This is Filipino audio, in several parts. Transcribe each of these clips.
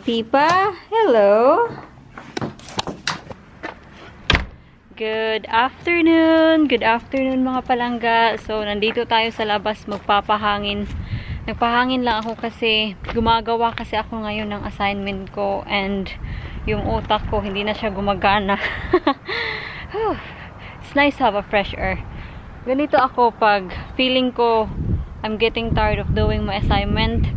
Pipa. Hello. Good afternoon. Good afternoon mga palangga. So, nandito tayo sa labas magpapahangin. Nagpahangin lang ako kasi gumagawa kasi ako ngayon ng assignment ko and yung utak ko hindi na siya gumagana. It's nice to have a fresh air. Ganito ako pag feeling ko I'm getting tired of doing my assignment.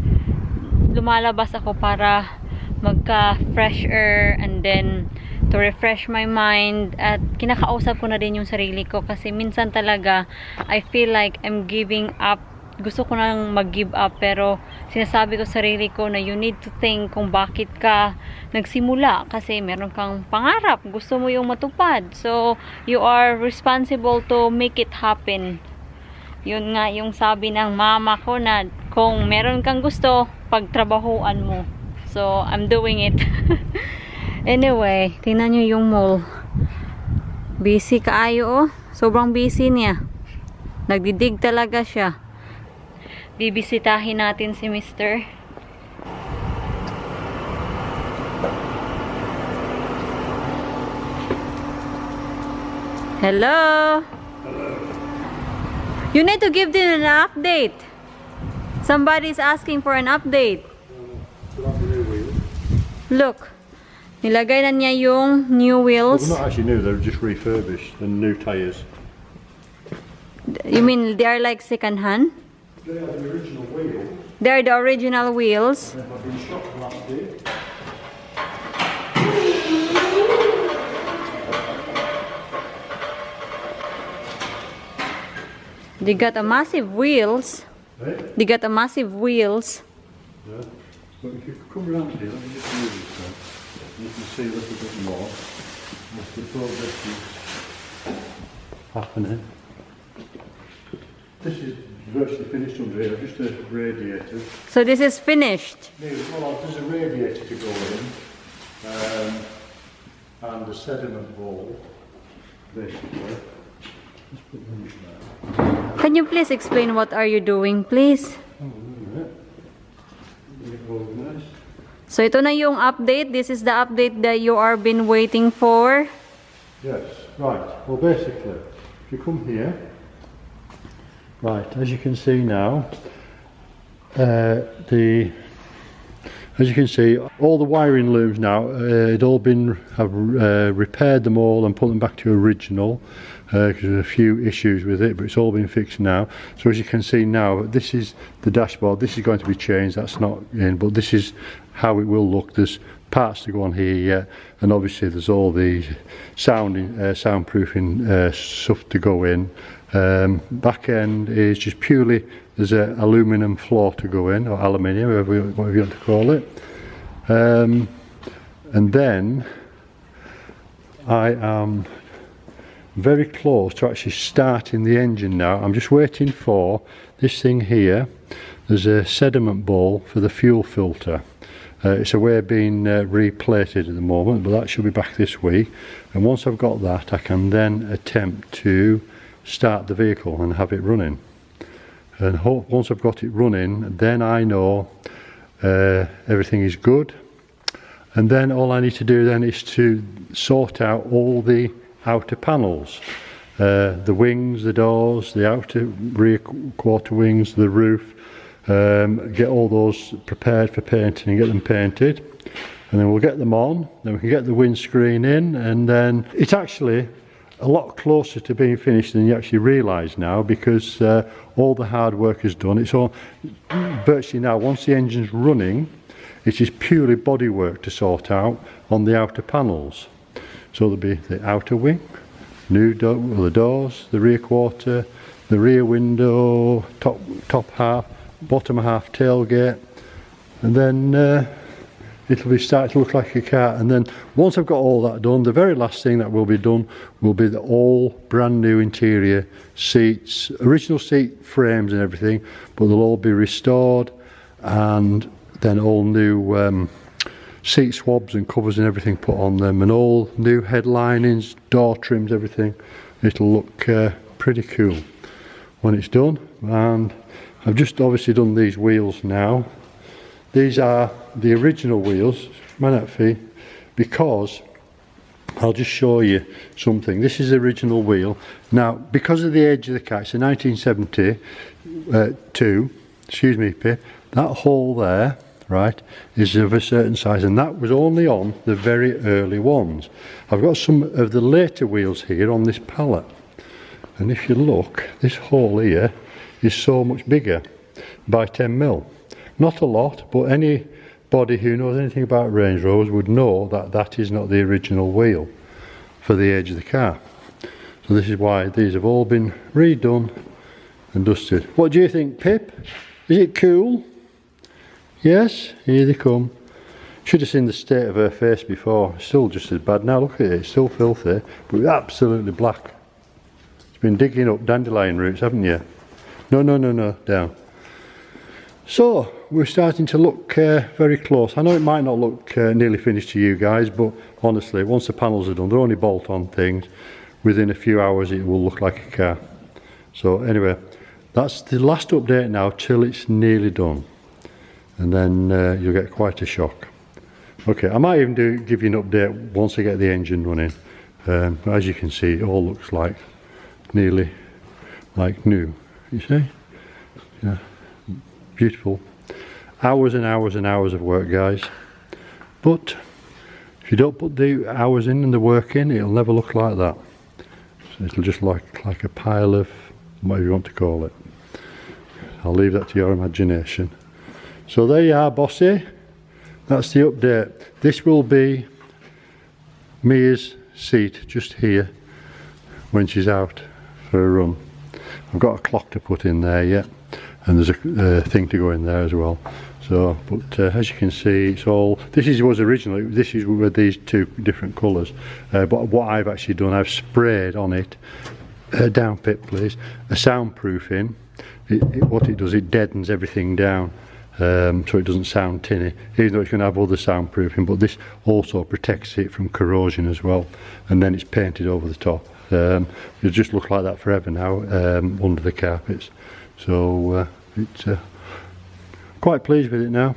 Lumalabas ako para magka-fresh air and then to refresh my mind, at kinakausap ko na din yung sarili ko kasi minsan talaga I feel like I'm giving up. Gusto ko nang mag-give up pero sinasabi ko sa sarili ko na you need to think kung bakit ka nagsimula kasi meron kang pangarap, gusto mo yung matupad, so you are responsible to make it happen. Yun nga yung sabi ng mama ko na kung meron kang gusto, pagtrabahuan mo. So I'm doing it. Anyway, tingnan nyo yung mall. Busy kaayo, oh. Sobrang busy niya. Nagdidig talaga siya. Bibisitahin natin si Mr. Hello? Hello. You need to give them an update. Somebody's asking for an update. Look. Nilagay na niya yung new wheels. Well, they're not actually new, they're just refurbished and new tyres. You mean they are like second hand? They are the original wheels. They are the original wheels. They've been shot last year. They got a massive wheels. Eh? They got a massive wheels. Yeah. But if you come around here, let me just move this one. You can see a little bit more as the progress is happening. This is virtually finished under here, just a radiator. So this is finished. Well, there's a radiator to go in, and a sediment bowl, basically. Let's put them there. Can you please explain what are you doing, please? Oh, wait a minute. Get it organised. So ito na yung update. This is the update that you are been waiting for. Yes, right. Well, basically, if you come here, right, as you can see now, as you can see, all the wiring looms now, it all been repaired them all and put them back to original. Because there's a few issues with it, but it's all been fixed now. So as you can see now, this is the dashboard. This is going to be changed. That's not in, but this is how it will look. There's parts to go on here yet, and obviously there's all the soundproofing stuff to go in. Back end is just purely, there's an aluminium floor to go in, or aluminium, whatever you want to call it. And then I am very close to actually starting the engine now. I'm just waiting for this thing here. There's a sediment bowl for the fuel filter. It's away being replated at the moment, but that should be back this week. And once I've got that, I can then attempt to start the vehicle and have it running. And once I've got it running, then I know everything is good. And then all I need to do then is to sort out all the outer panels, the wings, the doors, the outer rear quarter wings, the roof, get all those prepared for painting and get them painted, and then we'll get them on, then we can get the windscreen in, and then it's actually a lot closer to being finished than you actually realise now, because all the hard work is done. It's all virtually now, once the engine's running, it is purely bodywork to sort out on the outer panels. So there'll be the outer wing, the doors, the rear quarter, the rear window, top half, bottom half tailgate, and then it'll be starting to look like a car. And then once I've got all that done, the very last thing that will be done will be the all brand new interior seats, original seat frames and everything, but they'll all be restored, and then all new seat swabs and covers and everything put on them, and all new headlinings, door trims, everything. It'll look pretty cool when it's done. And I've just obviously done these wheels now. these are the original wheels, because I'll just show you something. This is the original wheel. Now, because of the age of the car, it's a 1972, excuse me, Pip, that hole there, right, is of a certain size, and that was only on the very early ones. I've got some of the later wheels here on this pallet, and if you look, this hole here is so much bigger by 10 mil. Not a lot, but anybody who knows anything about Range Rovers would know that that is not the original wheel for the age of the car. So this is why these have all been redone and dusted. What do you think, Pip? Is it cool? Yes, here they come. Should have seen the state of her face before. Still just as bad now. Look at it, it's still filthy, but absolutely black. It's been digging up dandelion roots, haven't you? No, down. So we're starting to look very close. I know it might not look nearly finished to you guys, but honestly, once the panels are done, they're only bolt-on things. Within a few hours, it will look like a car. So anyway, that's the last update now till it's nearly done, and then you'll get quite a shock. Okay, I might even give you an update once I get the engine running. But as you can see, it all looks like nearly like new. You see? Yeah. Beautiful. Hours and hours and hours of work, guys. But if you don't put the hours in and the work in, it'll never look like that. So it'll just look like a pile of whatever you want to call it. I'll leave that to your imagination. So there you are, bossy. That's the update. This will be Mia's seat just here when she's out for a run. I've got a clock to put in there yet, and there's a thing to go in there as well. So, but as you can see, it's all, this was originally, this is with these two different colours, but what I've actually done, I've sprayed on it, down Pip please, a soundproofing. What it does, it deadens everything down, so it doesn't sound tinny, even though it's going to have other soundproofing, but this also protects it from corrosion as well, and then it's painted over the top. It'll just look like that forever now, under the carpets. So it's quite pleased with it now.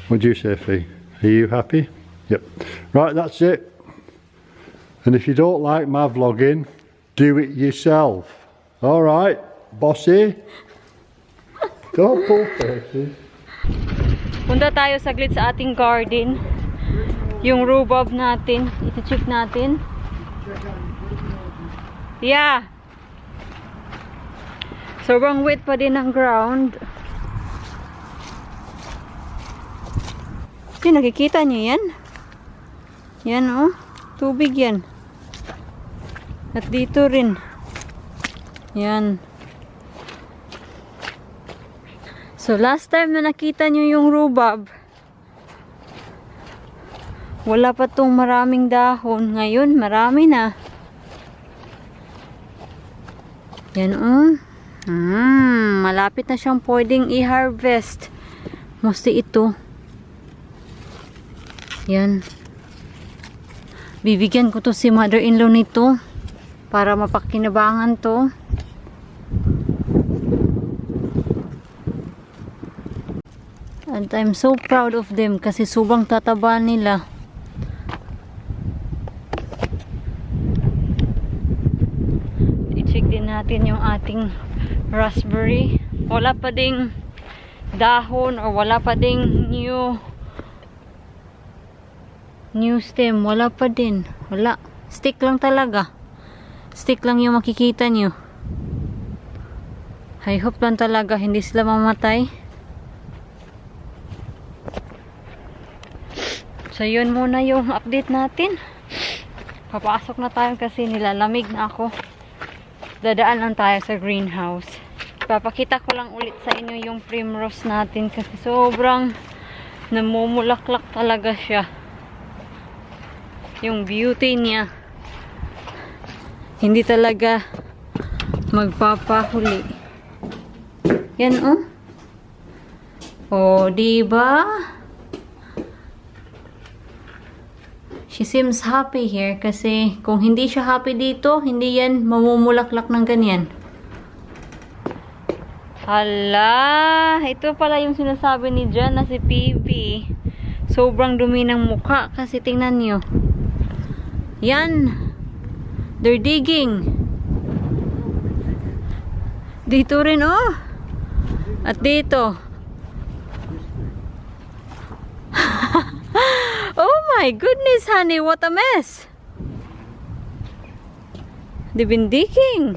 What do you say, Fee? Are you happy? Yep. Right, that's it. And if you don't like my vlogging, do it yourself. All right, bossy. Don't pull faces. Punta tayo saglit sa ating garden. Yung rhubarb natin, iti-check natin. Yeah. Sobrang wet pa din ang ground. Okay, nakikita nyo yan? Yan oh, tubig yan. At dito rin. Yan. So last time na nakita nyo yung rhubarb, wala pa tong maraming dahon. Ngayon, marami na. Yan oh. Malapit na siyang pwedeng i-harvest. Mostly ito. Yan. Bibigyan ko to si mother-in-law nito para mapakinabangan to. And I'm so proud of them kasi sobrang tataba nila. I-check din natin yung ating raspberry. Wala pa ding dahon or wala pa ding new stem. Wala pa din. Wala. Stick lang talaga. Stick lang yung makikita nyo. I hope lang talaga hindi sila mamatay. So yun muna yung update natin. Papasok na tayo kasi nilalamig na ako. Dadaan lang tayo sa greenhouse. Papakita ko lang ulit sa inyo yung primrose natin kasi sobrang namumulaklak talaga siya. Yung beauty niya hindi talaga magpapahuli. Yan oh. Oh, diba? She seems happy here kasi kung hindi siya happy dito, hindi yan mamumulaklak ng ganyan. Hala, ito pala yung sinasabi ni Jan na si PB. Sobrang dumi ng mukha kasi tingnan nyo. Yan. They're digging. Dito rin, oh. At dito. Oh my goodness, honey. What a mess. They've been digging.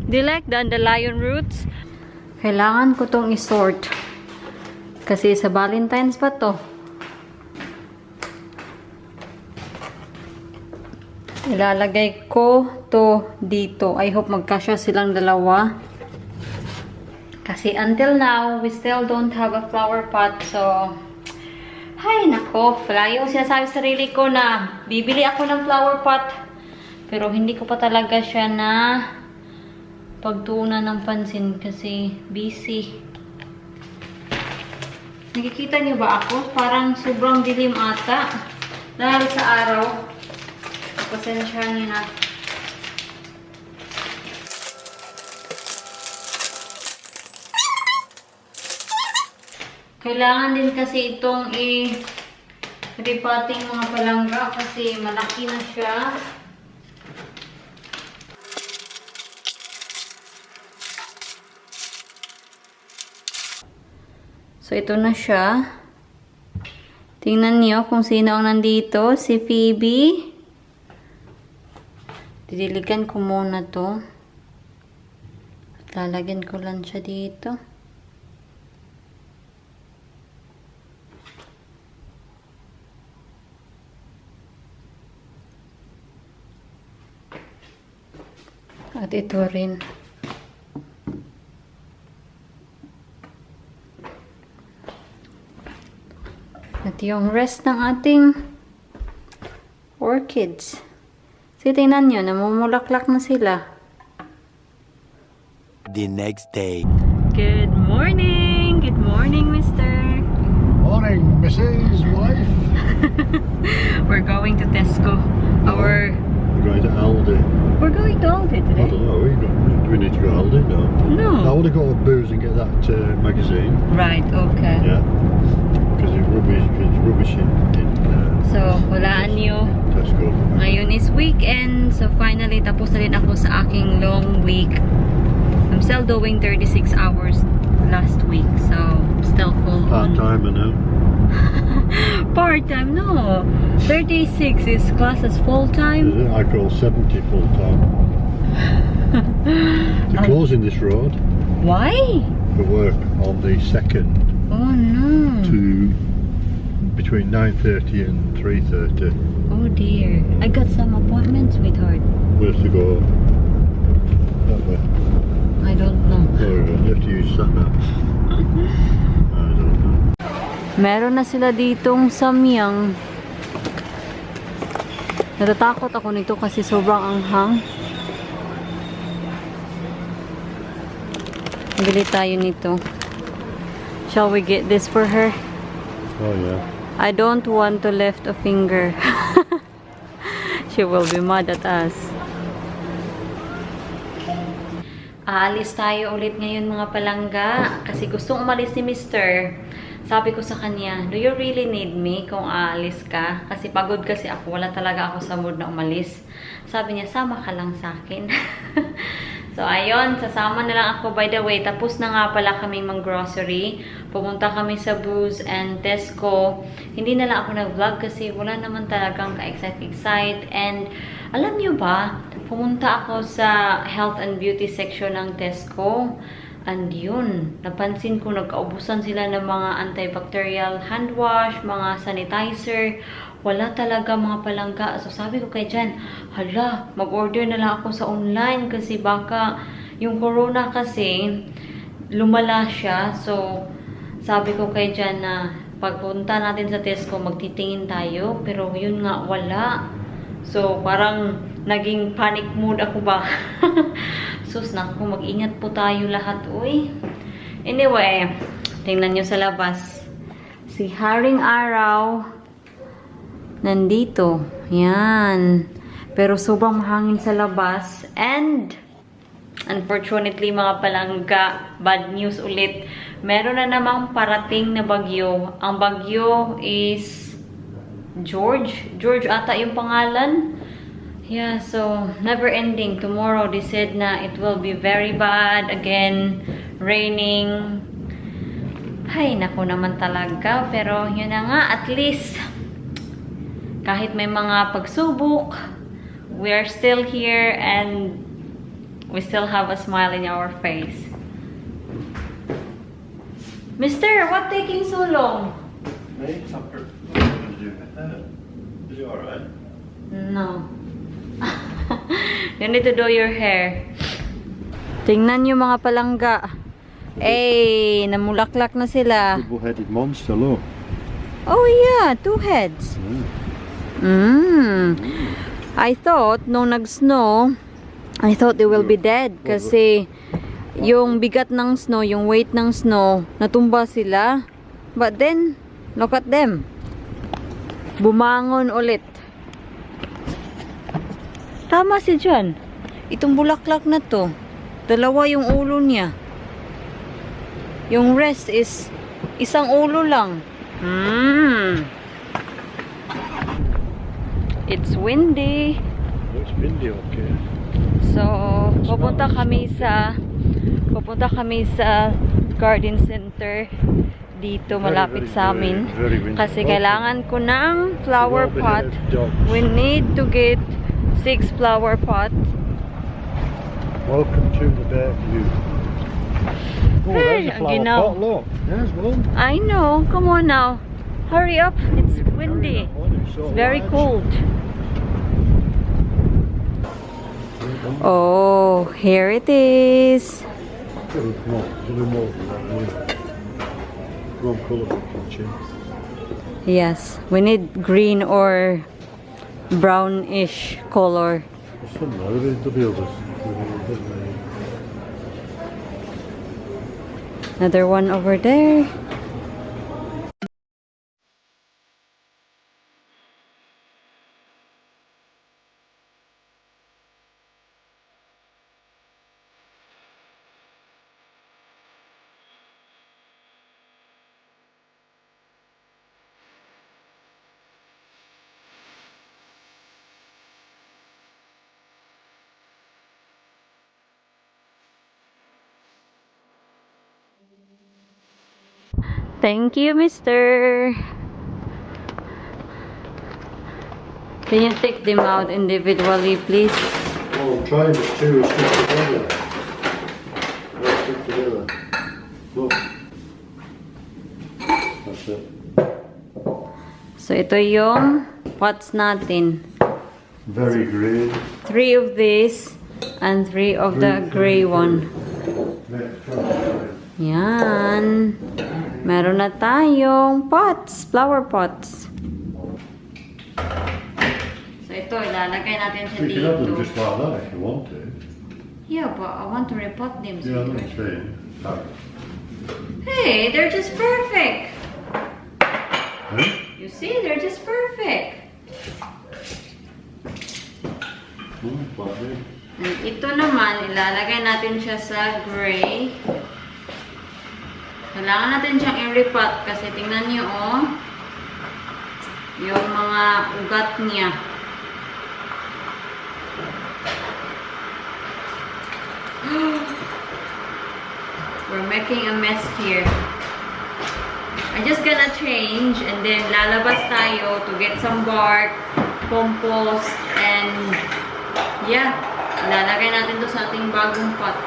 Do you like the dandelion roots? Kailangan ko tong i-sort. Kasi sa Valentine's pa to. Ilalagay ko to dito. I hope magkasya silang dalawa. Kasi until now, we still don't have a flower pot. So, hay nako. Wala yung sinasabi sa sarili ko na bibili ako ng flower pot. Pero hindi ko pa talaga siya na pagtuunan ng pansin kasi busy. Nakikita niyo ba ako? Parang sobrang dilim ata. Dahil sa araw. Pasensya niyo na. Kailangan din kasi itong i-repotting mga palangga kasi malaki na siya. So, ito na siya. Tingnan niyo kung sino ang nandito. Si Phoebe. Didiligan ko muna to. At lalagyan ko lang siya dito. At ito rin. At yung rest ng ating orchids. So, tingnan nyo, namumulaklak na sila. The next day. Good morning! Good morning, mister! Morning, Mrs. Wife. We're going to Tesco. We're going to Aldi. We're going to Aldi I today. don't know, do we need to go to Aldi? No. No. I want to go to Booze and get that magazine. Right, okay. Yeah. Because it's rubbish in So, walaan nyo. Tesco. Ngayon is weekend. So, finally, tapos na rin ako sa aking long week. I'm still doing 36 hours last week. So, still full on. Part-time, I know. Part-time? No. 36 is class as full-time. I call 70 full-time. They're closing this road Why? for work on the 2nd Oh, no. to between 9:30 and 3:30. Oh, dear. I got some appointments, sweetheart. We have to go that way. I don't know. Or you have to use sat nav. I don't know. Meron na sila ditong samyang. Natatakot ako nito kasi sobrang anghang. Bili tayo nito. Shall we get this for her? Oh yeah. I don't want to lift a finger. She will be mad at us. Aalis tayo ulit ngayon mga palangga kasi gustong umalis ni Mr. Sabi ko sa kanya, do you really need me kung aalis ka? Kasi pagod kasi ako, wala talaga ako sa mood na umalis. Sabi niya, sama ka lang sa akin. So, ayun, sasama na lang ako. By the way, tapos na nga pala kaming mag-grocery. Pumunta kami sa Booze and Tesco. Hindi na lang ako nag-vlog kasi wala naman talagang ka-excite. And, alam niyo ba, pumunta ako sa health and beauty section ng Tesco. And yun, napansin ko nagkaubusan sila ng mga antibacterial hand wash, mga sanitizer. Wala talaga mga palangga. So sabi ko kay Jan, hala, mag-order na lang ako sa online kasi baka yung corona kasi lumala siya. So sabi ko kay Jan na pagpunta natin sa Tesco, magtitingin tayo. Pero yun nga, wala. So parang naging panic mood ako ba. Sus, naku, mag-ingat po tayo lahat, uy. Anyway, tingnan nyo sa labas. Si Haring Araw, nandito. Yan. Pero sobrang mahangin sa labas. And, Unfortunately, mga palangga, bad news ulit. Meron na namang parating na bagyo. Ang bagyo is George. George ata yung pangalan. Yeah, so never ending. Tomorrow, they said na it will be very bad again. Raining. Ay, naku naman talaga. Pero yun na nga, at least kahit may mga pagsubok, we are still here and we still have a smile in our face. Mister, what taking so long? Me? I'm going to do my hair. Is it alright? No. You need to do your hair. Tingnan nyo mga palangga. Eh, namulaklak na sila. Double-headed monster, look. Oh yeah, 2 heads. I thought, nung nag-snow, I thought they will be dead. Kasi, yung bigat ng snow, yung weight ng snow, natumba sila. But then, look at them. Bumangon ulit. Tama si John. Itong bulaklak na to, dalawa yung ulo niya. Yung rest is isang ulo lang. It's windy. It's windy, okay. So, pupunta kami sa garden center dito malapit sa amin. Kasi kailangan ko ng flower pot. We need to get 6 flower pots. Welcome to the Bear View. Oh, Hey, there's a flower ginaw. pot, look. There's one. I know. Come on now. Hurry up. It's windy. It's very cold. Oh, here it is. Yes, we need green or brownish color. Another one over there. Thank you, mister. Can you take them out individually, please? Oh, I'm trying to stick together. Let's stick together. Look. That's it. So, ito yung pots natin. Very green. 3 of this and 3 of the gray one. Next one. Yan. Meron na tayong pots, flower pots. So ito, ilalagay natin siya You can have them dito. just like that if you want to. Yeah, but I want to repot them. Yeah, I'm not saying. Hey, they're just perfect. Huh? You see, they're just perfect. Lovely. And ito naman, ilalagay natin siya sa gray. Kailangan natin siyang i-repot kasi tingnan niyo, oh, yung mga ugat niya. We're making a mess here. I'm just gonna change and then lalabas tayo to get some bark, compost, and yeah, lalagay natin to sa ating bagong pot.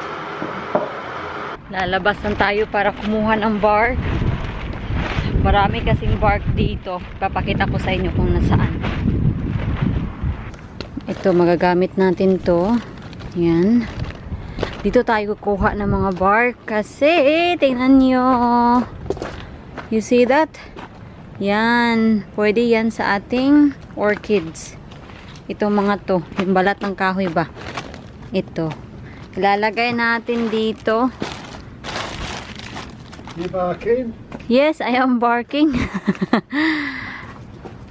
Lalabas lang tayo para kumuha ng bark. Marami kasing bark dito. Papakita ko sa inyo kung nasaan. Ito, magagamit natin to. Yan. Dito tayo kukuha ng mga bark kasi, tingnan nyo. You see that? Yan. Pwede yan sa ating orchids. Ito mga to. Yung balat ng kahoy ba? Ito. Ilalagay natin dito. You barking? Yes, I am barking.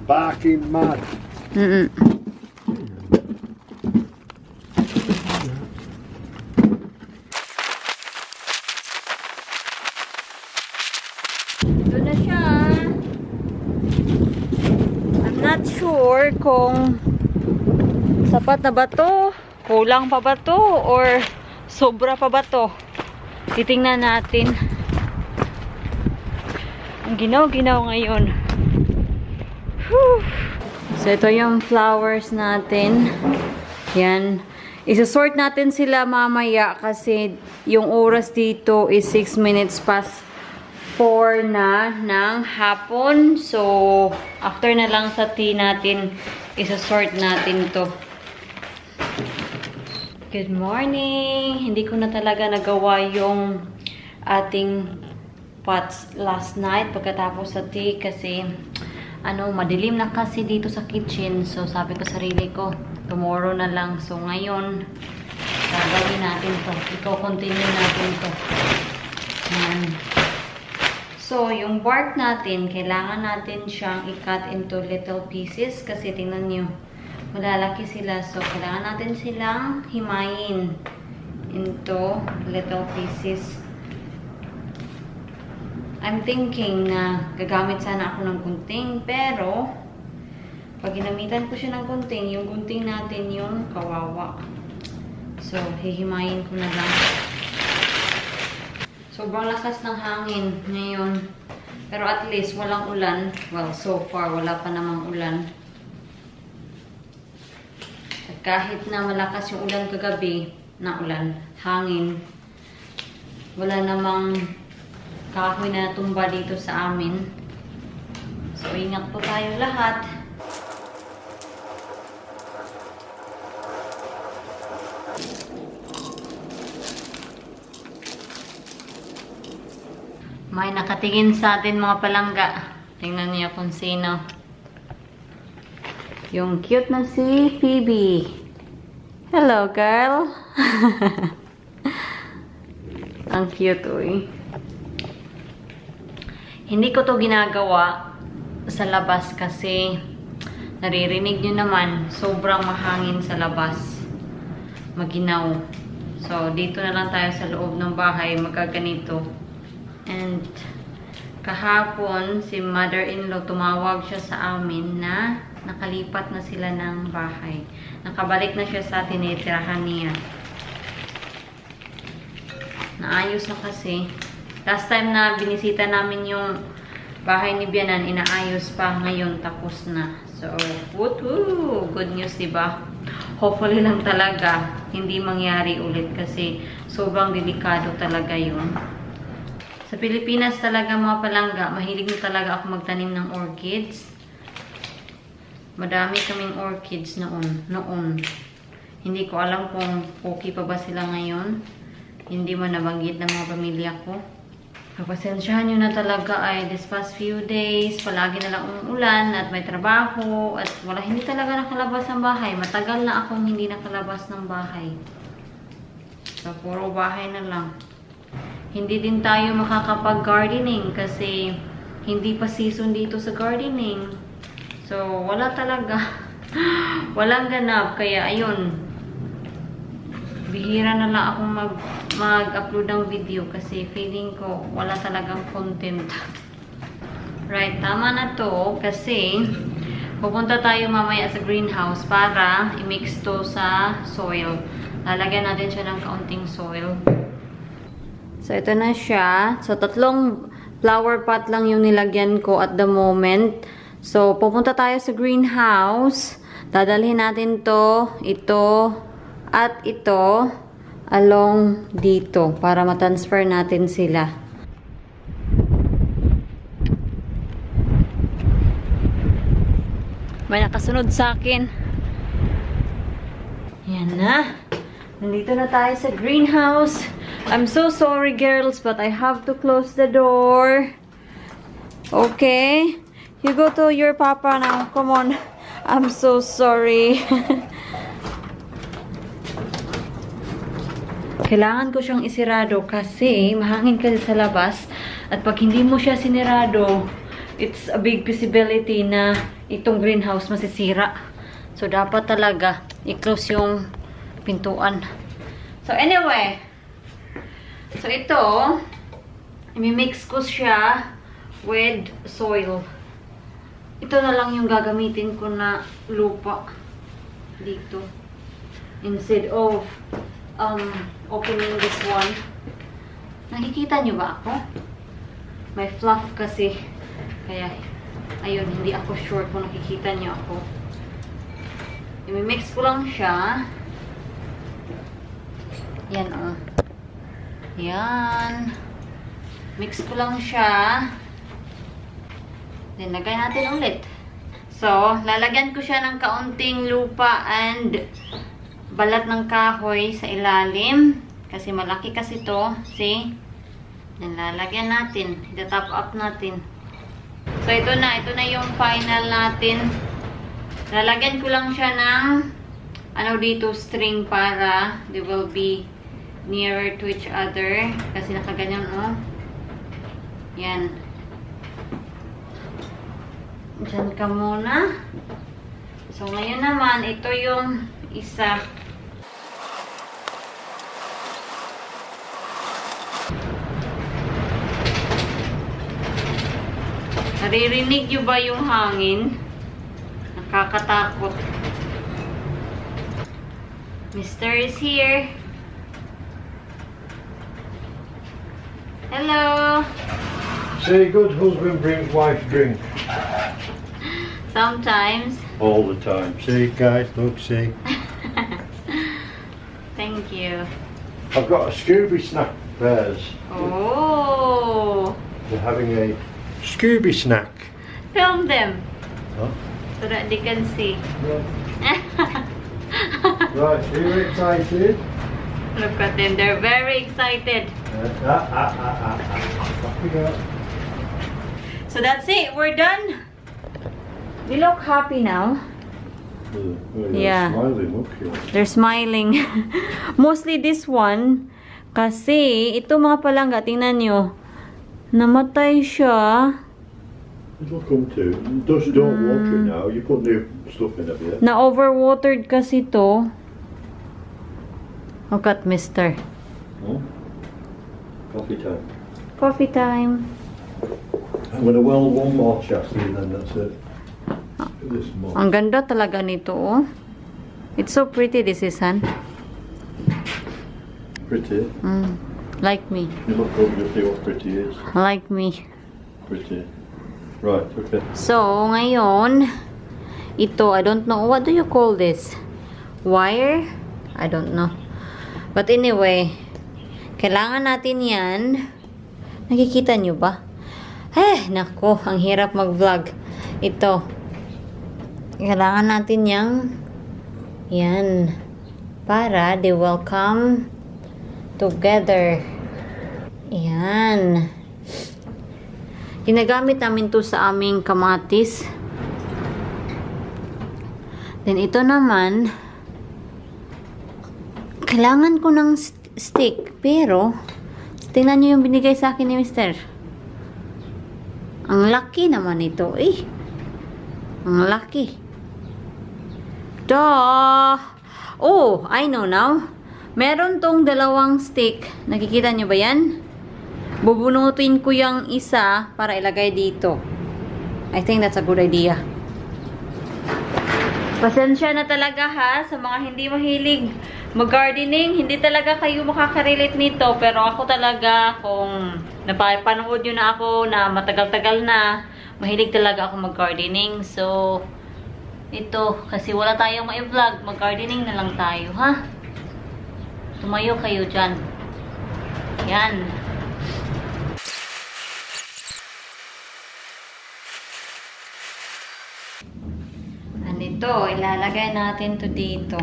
Barking mad. sure kung sapat na ba to, kulang pa ba to, or sobra pa ba to. Titingnan natin. Ang ginaw-ginaw ngayon. Whew. So, ito yung flowers natin. Yan. Isa-sort natin sila mamaya kasi yung oras dito is 6 minutes past 4 na ng hapon. So, after na lang sa tea natin, isa-sort natin to. Good morning! Hindi ko na talaga nagawa yung ating pots last night pagkatapos sa tea kasi madilim na kasi dito sa kitchen. So, sabi ko sarili ko, tomorrow na lang. So, ngayon, gagawin natin to. Iko-continue natin to. Ayan. So, yung bark natin, kailangan natin siyang i-cut into little pieces kasi tingnan nyo, malalaki sila. So, kailangan natin silang himayin into little pieces. I'm thinking na gagamit sana ako ng gunting, pero pag ginamitan ko siya ng gunting, yung gunting natin yung kawawa. So, hihimayin ko na lang. Sobrang lakas ng hangin ngayon. Pero at least walang ulan. Well, so far, wala pa namang ulan. At kahit na malakas yung ulan kagabi, hangin, wala namang kahoy na tumba dito sa amin. So, ingat po tayo lahat. May nakatingin sa atin mga palangga. Tingnan niyo kung sino. Yung cute na si Phoebe. Hello, girl. Ang cute, uy. Hindi ko to ginagawa sa labas kasi naririnig nyo naman, sobrang mahangin sa labas. Maginaw. So, dito na lang tayo sa loob ng bahay, magkaganito. And, kahapon, si mother-in-law, tumawag siya sa amin na nakalipat na sila ng bahay. Nakabalik na siya sa tinitirahan niya. Naayos na kasi. Last time na binisita namin yung bahay ni Biyenan, inaayos pa. Ngayon, tapos na. So, woohoo! Good news, diba? Hopefully lang talaga hindi mangyari ulit kasi sobrang delikado talaga yun. Sa Pilipinas talaga mga palangga, mahilig na talaga ako magtanim ng orchids. Madami kaming orchids noon. Hindi ko alam kung okay pa ba sila ngayon. Hindi man nabanggit ng mga pamilya ko. Pagpasensyahan nyo na talaga ay this past few days, palagi na lang umuulan at may trabaho at hindi talaga nakalabas ng bahay. Matagal na akong hindi nakalabas ng bahay. So, puro bahay na lang. Hindi din tayo makakapag-gardening kasi hindi pa season dito sa gardening. So, wala talaga. Walang ganap. Kaya, ayun. Bihira na lang akong mag-upload ng video kasi feeling ko wala talagang content. Right, tama na to kasi pupunta tayo mamaya sa greenhouse para i-mix to sa soil. Lalagyan natin siya ng kaunting soil. So, ito na siya. So, 3 flower pot lang yung nilagyan ko at the moment. So, pupunta tayo sa greenhouse. Dadalhin natin to, ito, at ito along dito para matransfer natin sila. May nakasunod sa akin. Yan na. Nandito na tayo sa greenhouse. I'm so sorry, girls, but I have to close the door. Okay? You go to your papa now. Come on. I'm so sorry. Kailangan ko siyang isirado kasi mahangin kasi sa labas. At pag hindi mo siya sinirado, it's a big possibility na itong greenhouse masisira. So, dapat talaga i-close yung pintuan. So, anyway. So, ito, i-mix ko siya with soil. ito na lang yung gagamitin ko na lupa dito. Instead of opening this one. Nakikita nyo ba ako? May fluff kasi. Kaya, ayun, hindi ako sure kung nakikita nyo ako. I-mix ko lang siya. Yan, oh. Yan. Mix ko lang siya. Then, lagay natin ulit. So, lalagyan ko siya ng kaunting lupa and balat ng kahoy sa ilalim. Kasi malaki kasi to. See? Then, lalagyan natin. I-top up natin. So, ito na yung final natin. Lalagyan ko lang siya ng ano dito, string para they will be nearer to each other. Kasi nakaganyan, oh. Yan. Diyan ka muna. So, ngayon naman, ito yung isa. Naririnig nyo ba yung hangin? Nakakatakot. Mr. is here. Hello. Say, good husband brings wife drink. Sometimes. All the time. See, guys, look, see. Thank you. I've got a Scooby snack bears. Oh. They're having a Scooby snack. Film them. Huh? So that they can see. Right, are you excited? Look at them. They're very excited. Off we go. So that's it. We're done. They look happy now. Yeah. Smiling, look here. They're smiling. Mostly this one. Kasi, ito mga palangga, tingnan nyo. Namatay siya. It'll come to. Just don't water it now. You put new stuff in it, yeah? Na-overwatered kasi to. Look at mister. Oh. Coffee time. Coffee time. I'm gonna weld one more chassis and then that's it. This more. Ang ganda talaga nito, oh. It's so pretty, this is, son. Pretty. Like me. You look up, you'll see what pretty is. Like me. Pretty. Right, okay. So, ngayon, ito, I don't know, what do you call this? Wire? I don't know. But anyway, kailangan natin yan. Nakikita nyo ba? Nako, ang hirap mag-vlog. Ito. Kailangan natin yang yan. Para they will come together. Yan. Ginagamit namin to sa aming kamatis. Then ito naman, kailangan ko ng stick. Pero, tingnan nyo yung binigay sa akin ni Mr. Ang laki naman ito, eh. Ang laki. Duh! Oh, I know now. Meron tong dalawang stick. Nakikita nyo ba yan? Bubunutin ko yung isa para ilagay dito. I think that's a good idea. Pasensya na talaga ha sa mga hindi mahilig mag-gardening. Hindi talaga kayo makakarelate nito. Pero ako talaga, kung napapanood nyo na ako na matagal-tagal na, mahilig talaga ako mag-gardening. So, ito, kasi wala tayong ma-vlog, mag-gardening na lang tayo, ha? Tumayo kayo dyan. Yan. Ito, ilalagay natin to dito.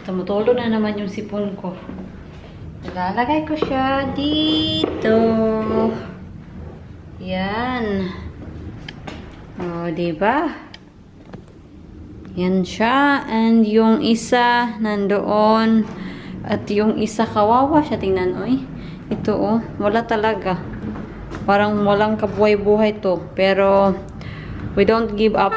Tumutulo na naman yung sipon ko. Ilalagay ko siya dito. Yan. O, diba? Yan siya. And yung isa nandoon. At yung isa kawawa siya. Tingnan, oy. Ito, oh. Wala talaga. Parang walang kabuhay-buhay to. Pero, we don't give up.